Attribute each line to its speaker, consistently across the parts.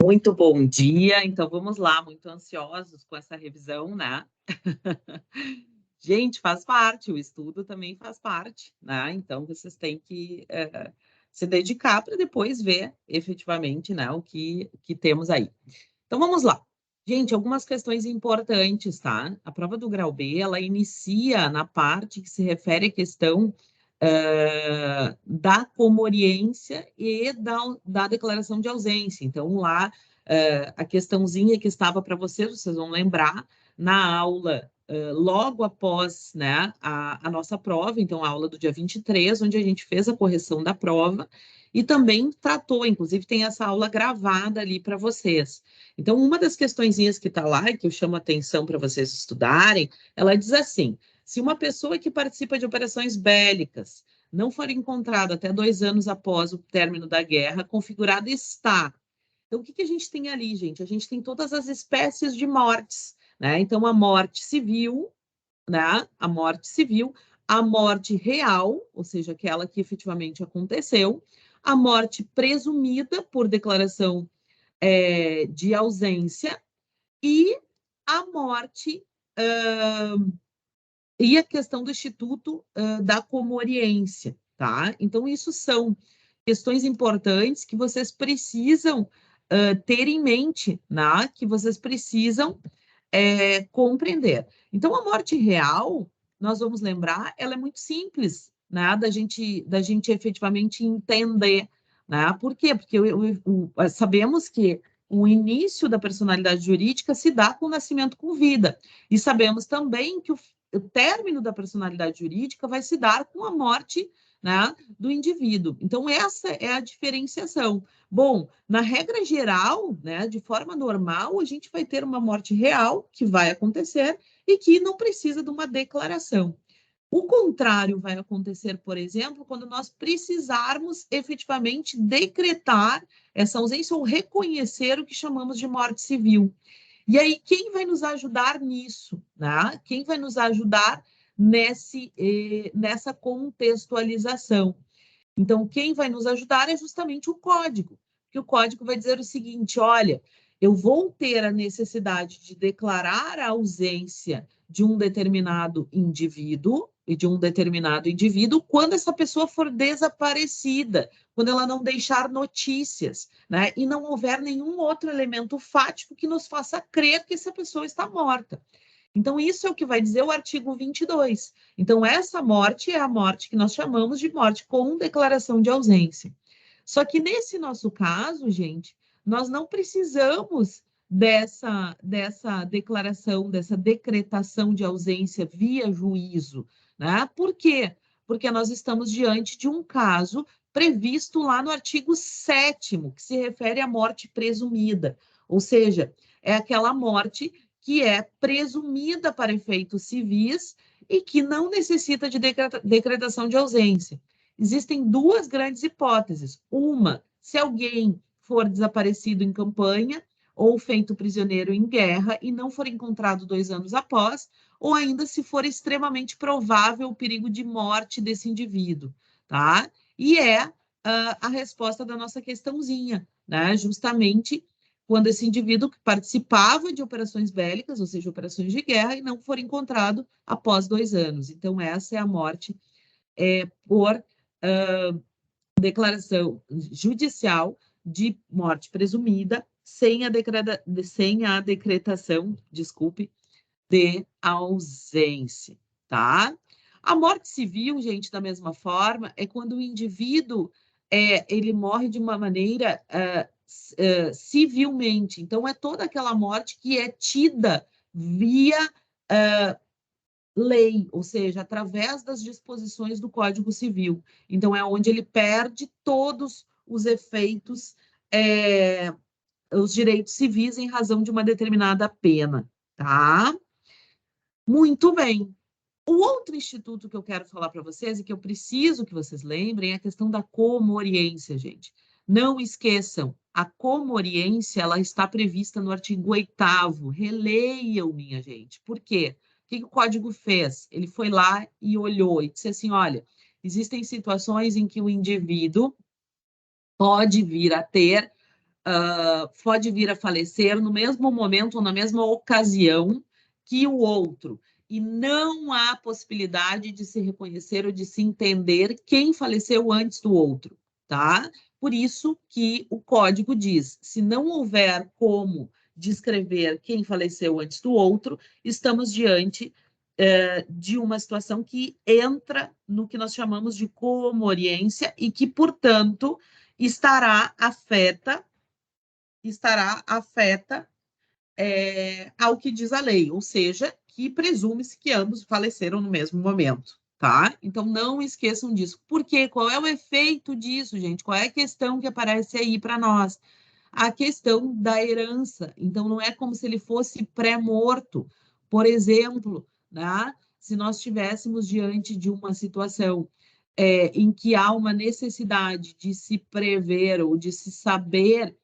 Speaker 1: Muito bom dia. Então, vamos lá, muito ansiosos com essa revisão, né? Gente, faz parte, o estudo também faz parte, né? Então, vocês têm que se dedicar para depois ver efetivamente, né, o que temos aí. Então, vamos lá. Gente, algumas questões importantes, tá? A prova do grau B, ela inicia na parte que se refere à questão da comoriência e da declaração de ausência. Então, lá, a questãozinha que estava para vocês vão lembrar, na aula, logo após, né, a nossa prova, então, a aula do dia 23, onde a gente fez a correção da prova, e também tratou, inclusive tem essa aula gravada ali para vocês. Então, uma das questõezinhas que está lá, e que eu chamo a atenção para vocês estudarem, ela diz assim: se uma pessoa que participa de operações bélicas não for encontrada até 2 anos após o término da guerra, configurada está. Então, o que a gente tem ali, gente? A gente tem todas as espécies de mortes, né? Então, a morte civil, né? A morte real, ou seja, aquela que efetivamente aconteceu, a morte presumida por declaração de ausência e a morte e a questão do Instituto da Comoriência, tá? Então, isso são questões importantes que vocês precisam ter em mente, né? Que vocês precisam compreender. Então, a morte real, nós vamos lembrar, ela é muito simples, né? Da gente efetivamente entender, né? Por quê? Porque sabemos que o início da personalidade jurídica se dá com o nascimento com vida. E sabemos também que o término da personalidade jurídica vai se dar com a morte, né, do indivíduo. Então, essa é a diferenciação. Bom, na regra geral, né, de forma normal, a gente vai ter uma morte real, que vai acontecer, e que não precisa de uma declaração. O contrário vai acontecer, por exemplo, quando nós precisarmos efetivamente decretar essa ausência ou reconhecer o que chamamos de morte civil. E aí, quem vai nos ajudar nisso? Né? Quem vai nos ajudar nessa contextualização? Então, quem vai nos ajudar é justamente o código, que o código vai dizer o seguinte: olha, eu vou ter a necessidade de declarar a ausência de um determinado indivíduo e de um determinado indivíduo quando essa pessoa for desaparecida, quando ela não deixar notícias, né? E não houver nenhum outro elemento fático que nos faça crer que essa pessoa está morta. Então, isso é o que vai dizer o artigo 22. Então, essa morte é a morte que nós chamamos de morte com declaração de ausência. Só que nesse nosso caso, gente, nós não precisamos dessa declaração, dessa decretação de ausência via juízo, né? Por quê? Porque nós estamos diante de um caso previsto lá no artigo 7º, que se refere à morte presumida, ou seja, é aquela morte que é presumida para efeitos civis e que não necessita de decretação de ausência. Existem duas grandes hipóteses. Uma, se alguém for desaparecido em campanha ou feito prisioneiro em guerra e não for encontrado 2 anos após, ou ainda se for extremamente provável o perigo de morte desse indivíduo, tá? E a resposta da nossa questãozinha, né? Justamente quando esse indivíduo participava de operações bélicas, ou seja, operações de guerra, e não for encontrado após 2 anos. Então, essa é a morte por declaração judicial de morte presumida, sem a decretação, desculpe, de ausência, tá? A morte civil, gente, da mesma forma, é quando o indivíduo ele morre de uma maneira civilmente. Então, é toda aquela morte que é tida via lei, ou seja, através das disposições do Código Civil. Então, é onde ele perde todos os efeitos, os direitos civis em razão de uma determinada pena, tá? Muito bem. O outro instituto que eu quero falar para vocês e que eu preciso que vocês lembrem é a questão da comoriência, gente. Não esqueçam, a comoriência ela está prevista no artigo 8º. Releiam, minha gente. Por quê? O que o código fez? Ele foi lá e olhou e disse assim, olha, existem situações em que o indivíduo pode vir a ter pode vir a falecer no mesmo momento ou na mesma ocasião que o outro, e não há possibilidade de se reconhecer ou de se entender quem faleceu antes do outro, tá? Por isso que o código diz, se não houver como descrever quem faleceu antes do outro, estamos diante de uma situação que entra no que nós chamamos de comoriência e que, portanto, estará afeta ao que diz a lei, ou seja, que presume-se que ambos faleceram no mesmo momento, tá? Então, não esqueçam disso. Por quê? Qual é o efeito disso, gente? Qual é a questão que aparece aí para nós? A questão da herança. Então, não é como se ele fosse pré-morto. Por exemplo, né? Se nós estivéssemos diante de uma situação em que há uma necessidade de se prever ou de se saber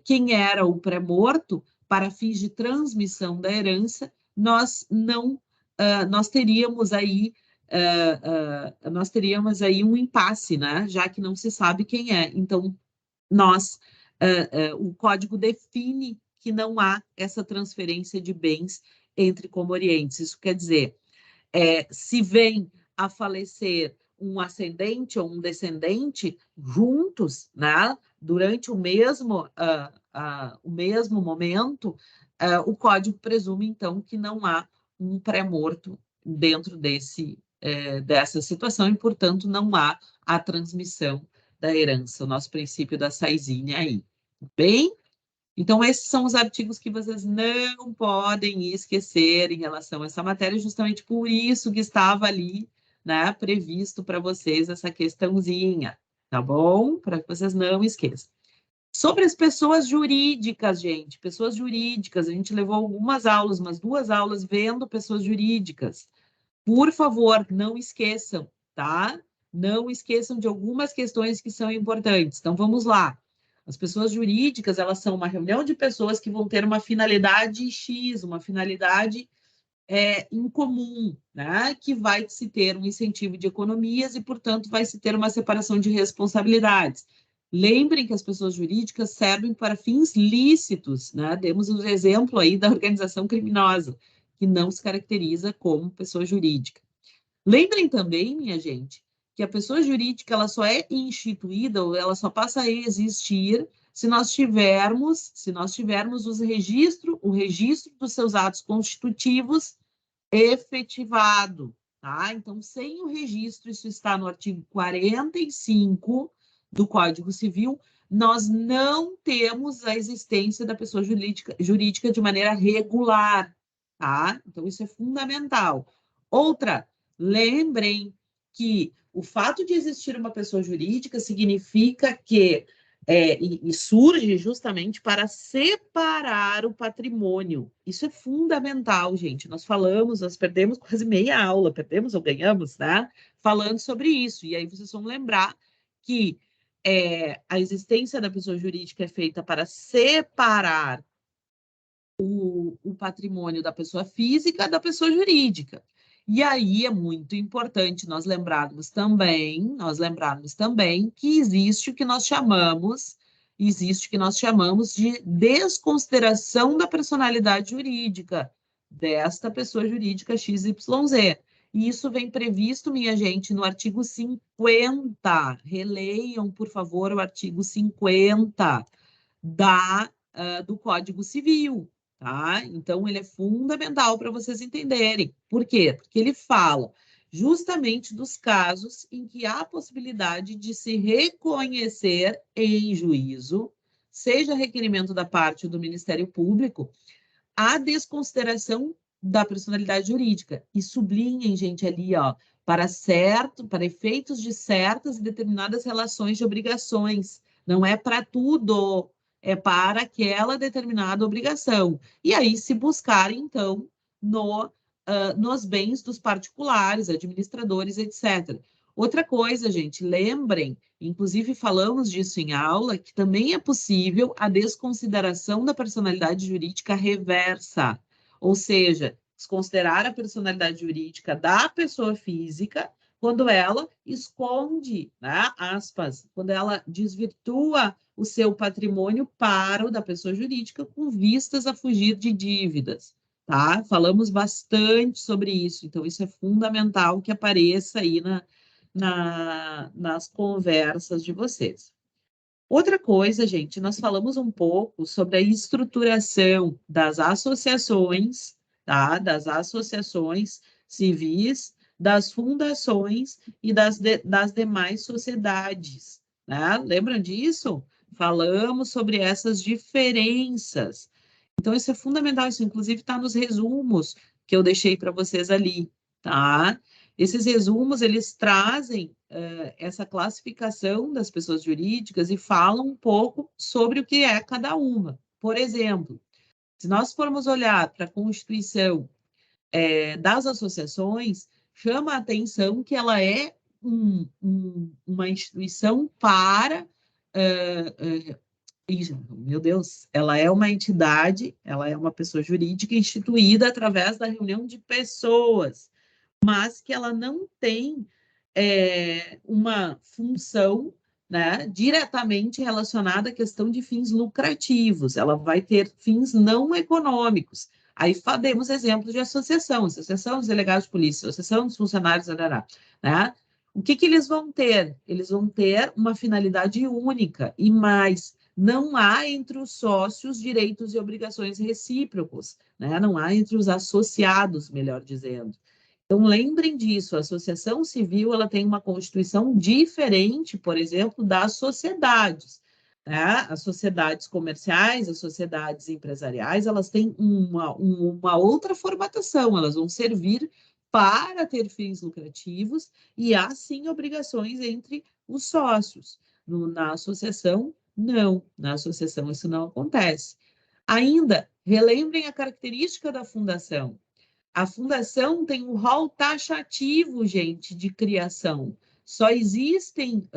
Speaker 1: quem era o pré-morto para fins de transmissão da herança, nós teríamos aí um impasse, né? Já que não se sabe quem é. Então, o código define que não há essa transferência de bens entre comorientes. Isso quer dizer, se vem a falecer um ascendente ou um descendente juntos, né, durante o mesmo momento, o código presume, então, que não há um pré-morto dentro dessa situação e, portanto, não há a transmissão da herança, o nosso princípio da Saizine aí. Bem? Então, esses são os artigos que vocês não podem esquecer em relação a essa matéria, justamente por isso que estava ali, né, previsto para vocês essa questãozinha, tá bom? Para que vocês não esqueçam. Sobre as pessoas jurídicas, gente, pessoas jurídicas, a gente levou algumas aulas, umas 2 aulas vendo pessoas jurídicas. Por favor, não esqueçam, tá? Não esqueçam de algumas questões que são importantes. Então, vamos lá. As pessoas jurídicas, elas são uma reunião de pessoas que vão ter uma finalidade X, uma finalidade em comum, né? Que vai se ter um incentivo de economias e, portanto, vai se ter uma separação de responsabilidades. Lembrem que as pessoas jurídicas servem para fins lícitos, né? Demos o exemplo aí da organização criminosa, que não se caracteriza como pessoa jurídica. Lembrem também, minha gente, que a pessoa jurídica ela só é instituída ou ela só passa a existir se nós tivermos o registro dos seus atos constitutivos efetivado, tá? Então, sem o registro, isso está no artigo 45 do Código Civil, nós não temos a existência da pessoa jurídica de maneira regular, tá? Então, isso é fundamental. Outra, lembrem que o fato de existir uma pessoa jurídica significa que e surge justamente para separar o patrimônio. Isso é fundamental, gente. Nós perdemos quase meia aula, perdemos ou ganhamos, né? Falando sobre isso. E aí vocês vão lembrar que a existência da pessoa jurídica é feita para separar o patrimônio da pessoa física da pessoa jurídica. E aí é muito importante nós lembrarmos também que existe o que nós chamamos de desconsideração da personalidade jurídica desta pessoa jurídica XYZ. E isso vem previsto, minha gente, no artigo 50. Releiam, por favor, o artigo 50 do Código Civil. Tá? Então, ele é fundamental para vocês entenderem. Por quê? Porque ele fala justamente dos casos em que há a possibilidade de se reconhecer em juízo, seja requerimento da parte do Ministério Público, a desconsideração da personalidade jurídica. E sublinhem, gente, ali, ó, para efeitos de certas e determinadas relações de obrigações. Não é para tudo, é para aquela determinada obrigação. E aí se buscar, então, nos bens dos particulares, administradores, etc. Outra coisa, gente, lembrem, inclusive falamos disso em aula, que também é possível a desconsideração da personalidade jurídica reversa, ou seja, desconsiderar a personalidade jurídica da pessoa física quando ela esconde, né, aspas, quando ela desvirtua o seu patrimônio para o da pessoa jurídica com vistas a fugir de dívidas, tá? Falamos bastante sobre isso, então isso é fundamental que apareça aí nas conversas de vocês. Outra coisa, gente, nós falamos um pouco sobre a estruturação das associações, tá? Das associações civis, das fundações e das demais sociedades, né? Lembram disso? Falamos sobre essas diferenças. Então, isso é fundamental, isso inclusive está nos resumos que eu deixei para vocês ali, tá? Esses resumos, eles trazem essa classificação das pessoas jurídicas e falam um pouco sobre o que é cada uma. Por exemplo, se nós formos olhar para a Constituição das associações, chama a atenção que ela é uma instituição para... meu Deus, ela é uma entidade, ela é uma pessoa jurídica instituída através da reunião de pessoas, mas que ela não tem uma função, né, diretamente relacionada à questão de fins lucrativos, ela vai ter fins não econômicos. Aí demos exemplos de associação dos delegados de polícia, associação dos funcionários, né? O que eles vão ter? Eles vão ter uma finalidade única e mais. Não há entre os sócios direitos e obrigações recíprocos, né? Não há entre os associados, melhor dizendo. Então, lembrem disso, a associação civil ela tem uma constituição diferente, por exemplo, das sociedades. Né? As sociedades comerciais, as sociedades empresariais, elas têm uma outra formatação, elas vão servir para ter fins lucrativos e há, sim, obrigações entre os sócios. Na associação, não. Na associação, isso não acontece. Ainda, relembrem a característica da fundação. A fundação tem um rol taxativo, gente, de criação. Só existem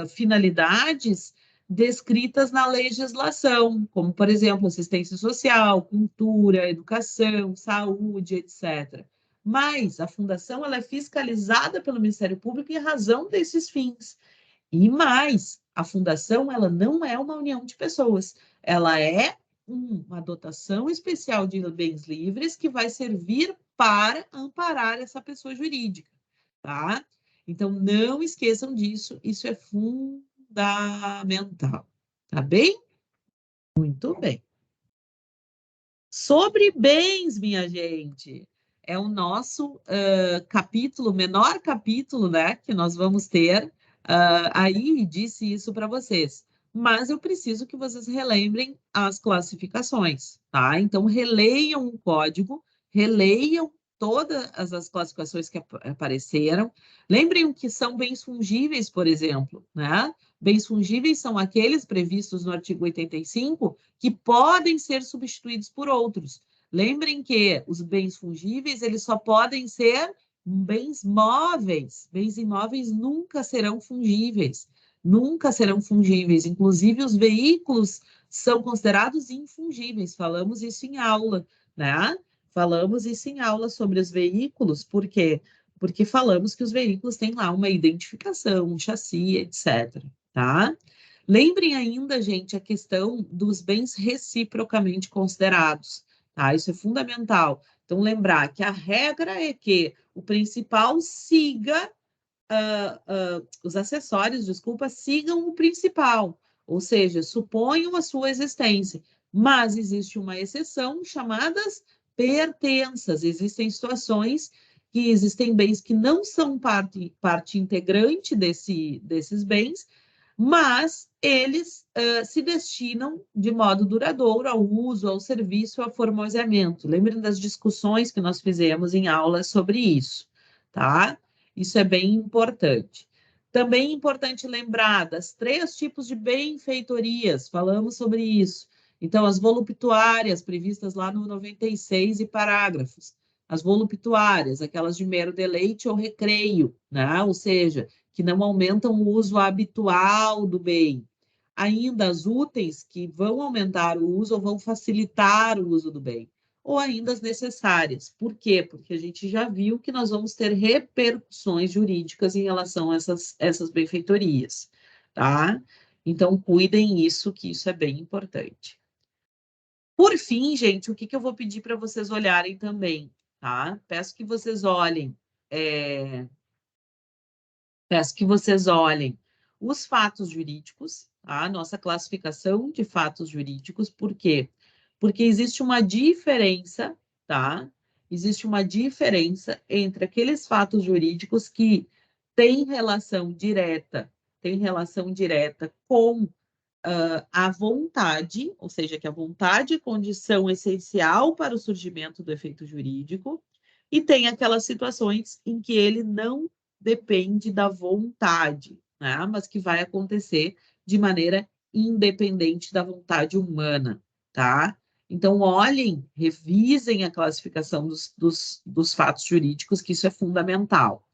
Speaker 1: finalidades descritas na legislação, como, por exemplo, assistência social, cultura, educação, saúde, etc. Mas a fundação ela é fiscalizada pelo Ministério Público em razão desses fins. E mais, a fundação ela não é uma união de pessoas, ela é uma dotação especial de bens livres que vai servir para amparar essa pessoa jurídica, tá? Então, não esqueçam disso, isso é fundamental, tá bem? Muito bem. Sobre bens, minha gente, é o nosso capítulo, menor capítulo, né, que nós vamos ter. Aí disse isso para vocês, mas eu preciso que vocês relembrem as classificações, tá? Então, releiam o código, releiam todas as classificações que apareceram. Lembrem o que são bens fungíveis, por exemplo, né? Bens fungíveis são aqueles previstos no artigo 85 que podem ser substituídos por outros. Lembrem que os bens fungíveis, eles só podem ser bens móveis. Bens imóveis nunca serão fungíveis. Nunca serão fungíveis. Inclusive, os veículos são considerados infungíveis. Falamos isso em aula, né? Falamos isso em aula sobre os veículos, por quê? Porque falamos que os veículos têm lá uma identificação, um chassi, etc. Tá? Lembrem ainda, gente, a questão dos bens reciprocamente considerados, tá? Isso é fundamental. Então, lembrar que a regra é que o principal siga, os acessórios, desculpa, sigam o principal, ou seja, suponham a sua existência. Mas existe uma exceção chamadas pertenças. Existem situações que existem bens que não são parte integrante desses bens, mas eles se destinam de modo duradouro ao uso, ao serviço, ao formoseamento. Lembrem das discussões que nós fizemos em aulas sobre isso, tá? Isso é bem importante. Também é importante lembrar das 3 tipos de benfeitorias, falamos sobre isso. Então, as voluptuárias, previstas lá no 96 e parágrafos. As voluptuárias, aquelas de mero deleite ou recreio, né? Ou seja, que não aumentam o uso habitual do bem. Ainda as úteis, que vão aumentar o uso ou vão facilitar o uso do bem. ou ainda as necessárias. Por quê? Porque a gente já viu que nós vamos ter repercussões jurídicas em relação a essas benfeitorias, tá? Então, cuidem isso, que isso é bem importante. Por fim, gente, o que eu vou pedir para vocês olharem também, tá? Peço que vocês olhem os fatos jurídicos, a nossa classificação de fatos jurídicos. Por quê? Porque existe uma diferença, tá? Existe uma diferença entre aqueles fatos jurídicos que têm relação direta com a vontade, ou seja, que a vontade é condição essencial para o surgimento do efeito jurídico, e tem aquelas situações em que ele não depende da vontade, né? Mas que vai acontecer de maneira independente da vontade humana, tá? Então, olhem, revisem a classificação dos fatos jurídicos, que isso é fundamental.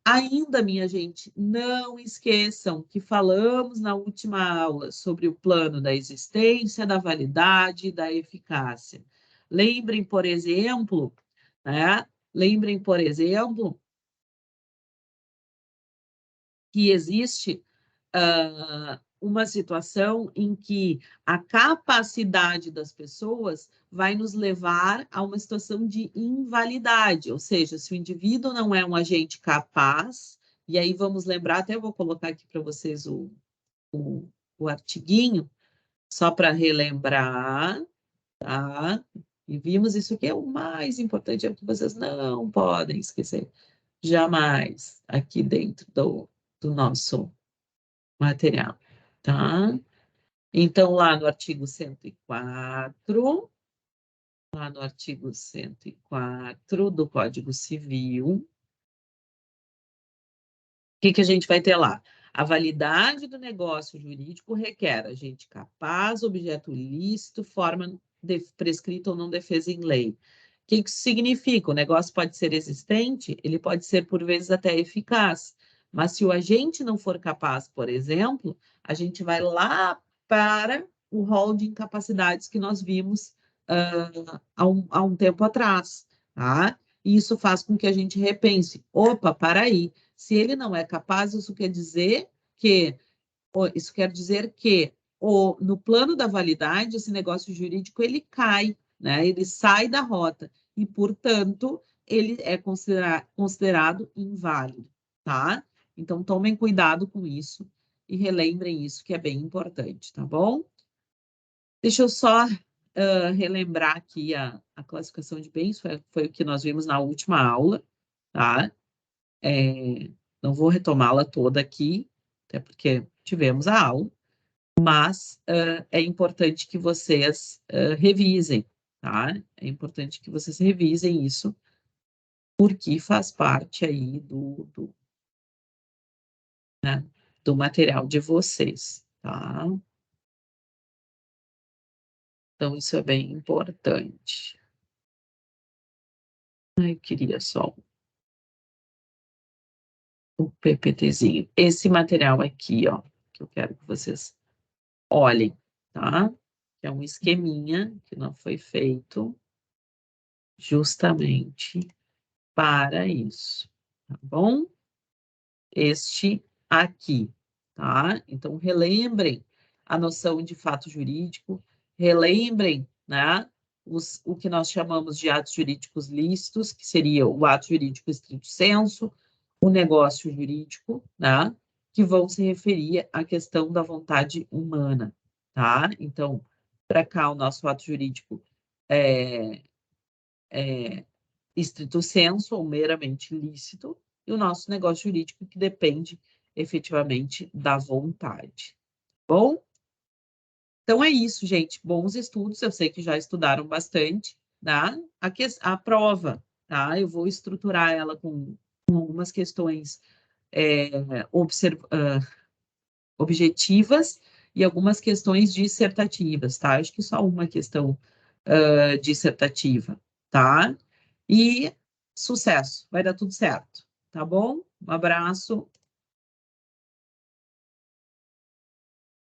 Speaker 1: Ainda, minha gente, não esqueçam que falamos na última aula sobre o plano da existência, da validade e da eficácia. Lembrem, por exemplo, né? Lembrem, por exemplo, que existe uma situação em que a capacidade das pessoas vai nos levar a uma situação de invalidade, ou seja, se o indivíduo não é um agente capaz, e aí vamos lembrar, até vou colocar aqui para vocês o artiguinho, só para relembrar, tá? E vimos isso que é o mais importante, é que vocês não podem esquecer, jamais, aqui dentro do nosso material, tá? Então, lá no artigo 104, do Código Civil, o que a gente vai ter lá? A validade do negócio jurídico requer agente capaz, objeto ilícito, forma prescrita ou não defesa em lei. O que isso significa? O negócio pode ser existente, ele pode ser, por vezes, até eficaz, mas se o agente não for capaz, por exemplo, a gente vai lá para o rol de incapacidades que nós vimos há um tempo atrás, tá? E isso faz com que a gente repense, opa, para aí, se ele não é capaz, isso quer dizer que no plano da validade, esse negócio jurídico ele cai, né? Ele sai da rota e, portanto, ele é considerado inválido, tá? Então, tomem cuidado com isso e relembrem isso, que é bem importante, tá bom? Deixa eu só relembrar aqui a classificação de bens, foi o que nós vimos na última aula, tá? Não vou retomá-la toda aqui, até porque tivemos a aula, mas é importante que vocês revisem, tá? É importante que vocês revisem isso, porque faz parte aí do material de vocês, tá? Então, isso é bem importante. Eu queria só o PPTzinho. Esse material aqui, ó, que eu quero que vocês olhem, tá? Que é um esqueminha que não foi feito justamente para isso, tá bom? Este aqui, tá? Então, relembrem a noção de fato jurídico, relembrem, né, o que nós chamamos de atos jurídicos lícitos, que seria o ato jurídico estrito sensu, o negócio jurídico, né, que vão se referir à questão da vontade humana, tá? Então, para cá, o nosso ato jurídico é estrito sensu, ou meramente lícito, e o nosso negócio jurídico que depende efetivamente da vontade. Bom? Então é isso, gente. Bons estudos, eu sei que já estudaram bastante, tá? A prova, tá? Eu vou estruturar ela com algumas questões objetivas e algumas questões dissertativas, tá? Acho que só uma questão dissertativa, tá? E sucesso, vai dar tudo certo, tá bom? Um abraço